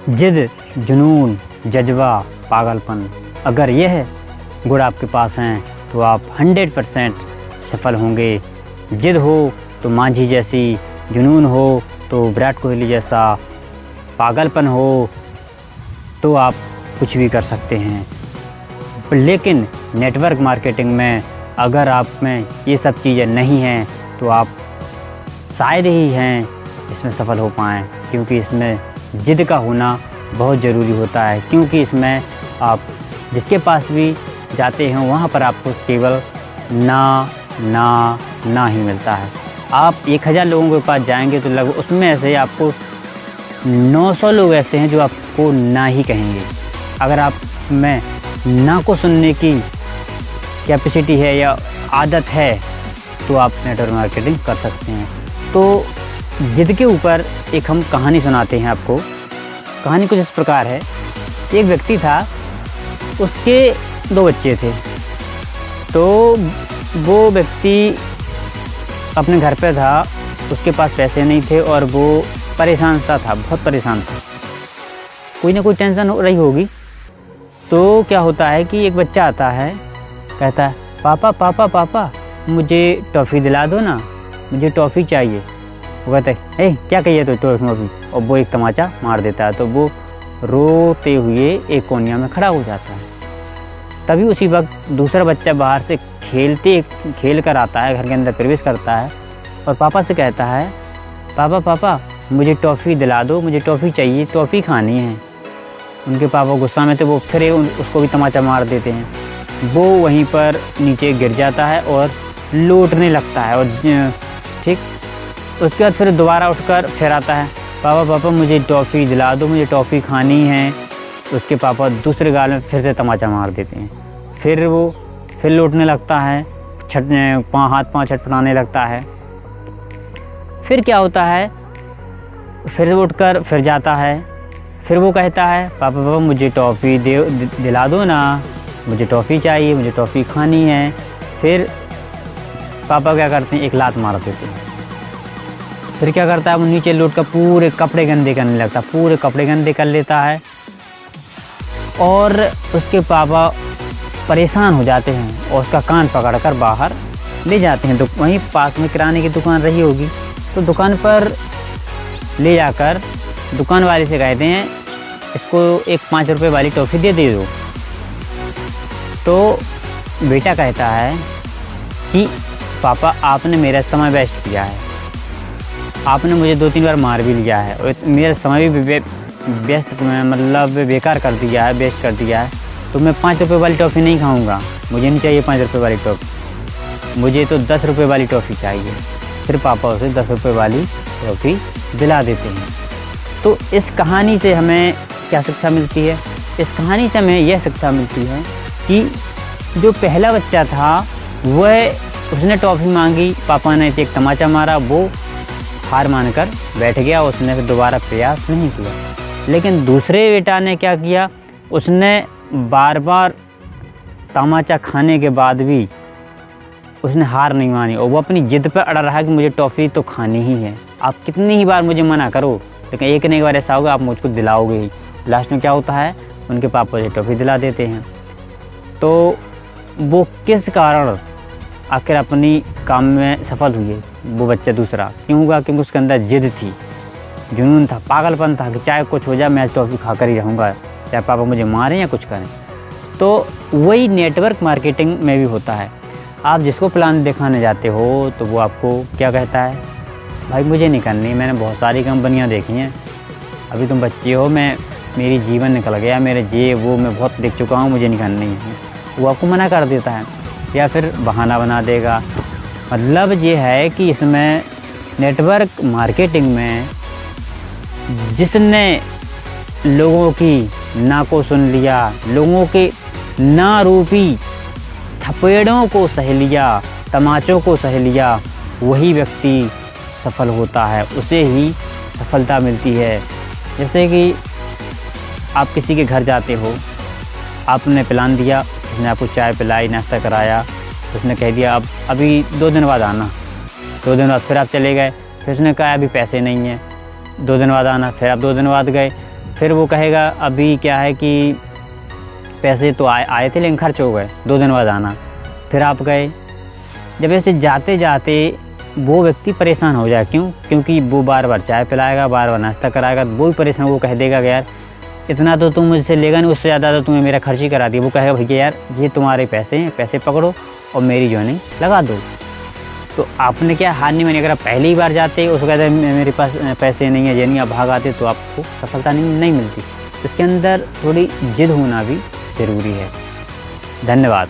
जिद, जुनून, जज्बा, पागलपन, अगर यह गुण आपके पास हैं तो आप 100% सफल होंगे। जिद हो तो मांझी जैसी, जुनून हो तो विराट कोहली जैसा, पागलपन हो तो आप कुछ भी कर सकते हैं। लेकिन नेटवर्क मार्केटिंग में अगर आप में ये सब चीज़ें नहीं हैं तो आप शायद ही हैं इसमें सफल हो पाएँ, क्योंकि इसमें जिद का होना बहुत ज़रूरी होता है। क्योंकि इसमें आप जिसके पास भी जाते हैं वहाँ पर आपको केवल ना ना ना ही मिलता है। आप 1000 लोगों के पास जाएंगे तो लगभग उसमें ऐसे आपको 900 लोग ऐसे हैं जो आपको ना ही कहेंगे। अगर आप में ना को सुनने की कैपेसिटी है या आदत है तो आप नेटवर्क मार्केटिंग कर सकते हैं। तो जिद के ऊपर एक हम कहानी सुनाते हैं आपको। कहानी कुछ इस प्रकार है। एक व्यक्ति था, उसके 2 बच्चे थे। तो वो व्यक्ति अपने घर पे था, उसके पास पैसे नहीं थे और वो परेशान सा था, बहुत परेशान था। कोई ना कोई टेंशन हो रही होगी। तो क्या होता है कि एक बच्चा आता है, कहता है पापा पापा पापा मुझे टॉफ़ी दिला दो ना, मुझे टॉफ़ी चाहिए। वो कहता है क्या कहिए तो टॉफ़ी, और वो एक तमाचा मार देता है। तो वो रोते हुए एक कोनिया में खड़ा हो जाता है। तभी उसी वक्त दूसरा बच्चा बाहर से खेल कर आता है, घर के अंदर प्रवेश करता है और पापा से कहता है पापा पापा मुझे टॉफ़ी दिला दो, मुझे टॉफ़ी चाहिए, टॉफ़ी खानी है। उनके पापा गुस्सा में थे, वो फिर उसको भी तमाचा मार देते हैं। वो वहीं पर नीचे गिर जाता है और लौटने लगता है। और ठीक उसके बाद फिर दोबारा उठकर फिर आता है, पापा पापा मुझे टॉफ़ी दिला दो, मुझे टॉफ़ी खानी है। उसके पापा दूसरे गाल में फिर से तमाचा मार देते हैं। फिर वो फिर लौटने लगता है, हाथ पाँव छटपटाने लगता है। फिर क्या होता है, फिर उठकर फिर जाता है। फिर वो कहता है पापा पापा मुझे टॉफ़ी दिला दो ना, मुझे टॉफ़ी चाहिए, मुझे टॉफ़ी खानी है। फिर पापा क्या करते हैं, एक लात मार देते हैं। फिर क्या करता है, वो नीचे लौट कर पूरे कपड़े गंदे करने लगता है, पूरे कपड़े गंदे कर लेता है। और उसके पापा परेशान हो जाते हैं और उसका कान पकड़कर बाहर ले जाते हैं। तो वहीं पास में किराने की दुकान रही होगी, तो दुकान पर ले जाकर दुकान वाले से कहते हैं इसको एक 5 रुपये वाली टॉफ़ी दे दो। तो बेटा कहता है कि पापा आपने मेरा समय वेस्ट किया है, आपने मुझे 2-3 बार मार भी लिया है और मेरा समय भी व्यस्त मतलब बेकार कर दिया है, वेस्ट कर दिया है। तो मैं 5 रुपये वाली टॉफ़ी नहीं खाऊंगा, मुझे नहीं चाहिए 5 रुपये वाली टॉफ़ी, मुझे तो 10 रुपये वाली टॉफ़ी चाहिए। फिर पापा उसे 10 रुपये वाली टॉफ़ी दिला देते हैं। तो इस कहानी से हमें क्या शिक्षा मिलती है? इस कहानी से हमें यह शिक्षा मिलती है कि जो पहला बच्चा था वह उसने टॉफ़ी मांगी, पापा ने एक तमाचा मारा, वो हार मानकर बैठ गया, उसने फिर दोबारा प्रयास नहीं किया। लेकिन दूसरे बेटा ने क्या किया, उसने बार बार तमाचा खाने के बाद भी उसने हार नहीं मानी और वो अपनी ज़िद पर अड़ा रहा कि मुझे टॉफ़ी तो खानी ही है। आप कितनी ही बार मुझे मना करो, लेकिन एक न एक बार ऐसा होगा आप मुझको दिलाओगे ही। लास्ट में क्या होता है, उनके पापा उसे टॉफ़ी दिला देते हैं। तो वो किस कारण आखिर अपनी काम में सफल हुए, वो बच्चा दूसरा क्यों हुआ? क्योंकि उसके अंदर ज़िद थी, जुनून था, पागलपन था कि चाहे कुछ हो जाए मैं टॉफ़ी खाकर ही रहूँगा, चाहे पापा मुझे मारें या कुछ करें। तो वही नेटवर्क मार्केटिंग में भी होता है। आप जिसको प्लान दिखाने जाते हो तो वो आपको क्या कहता है, भाई मुझे नहीं करनी, मैंने बहुत सारी कंपनियां देखी हैं, अभी तुम बच्चे हो, मेरी जीवन निकल गया, मेरे ये वो मैं बहुत देख चुका हूँ, मुझे नहीं करनी है। वो आपको मना कर देता है या फिर बहाना बना देगा। मतलब ये है कि इसमें नेटवर्क मार्केटिंग में जिसने लोगों की ना को सुन लिया, लोगों के ना रूपी थपेड़ों को सह लिया, तमाचों को सह लिया, वही व्यक्ति सफल होता है, उसे ही सफलता मिलती है। जैसे कि आप किसी के घर जाते हो, आपने प्लान दिया, उसने आपको चाय पिलाई, नाश्ता कराया, उसने कह दिया अब अभी 2 दिन बाद आना। 2 दिन बाद फिर आप चले गए, फिर उसने कहा अभी पैसे नहीं हैं, 2 दिन बाद आना, फिर आप 2 दिन बाद गए, फिर वो कहेगा अभी क्या है कि पैसे तो आए थे लेकिन खर्च हो गए, 2 दिन बाद आना। फिर आप गए, जब ऐसे जाते जाते वो व्यक्ति परेशान हो जाए। क्यों? क्योंकि वो बार बार चाय पिलाएगा, बार बार नाश्ता कराएगा, तो वो भी परेशान, वो कह देगा कि यार इतना तो तुम मुझसे लेगा नहीं, उससे ज़्यादा तो तुम्हें मेरा खर्च ही करा दिया। वो कहेगा भैया यार ये तुम्हारे पैसे हैं, पैसे पकड़ो और मेरी जॉइनिंग लगा दो। तो आपने क्या हार नहीं मानी। अगर आप पहली बार जाते उसको कहते मेरे पास पैसे नहीं है, ये नहीं, आप भाग आते तो आपको सफलता नहीं मिलती। इसके अंदर थोड़ी जिद होना भी ज़रूरी है। धन्यवाद।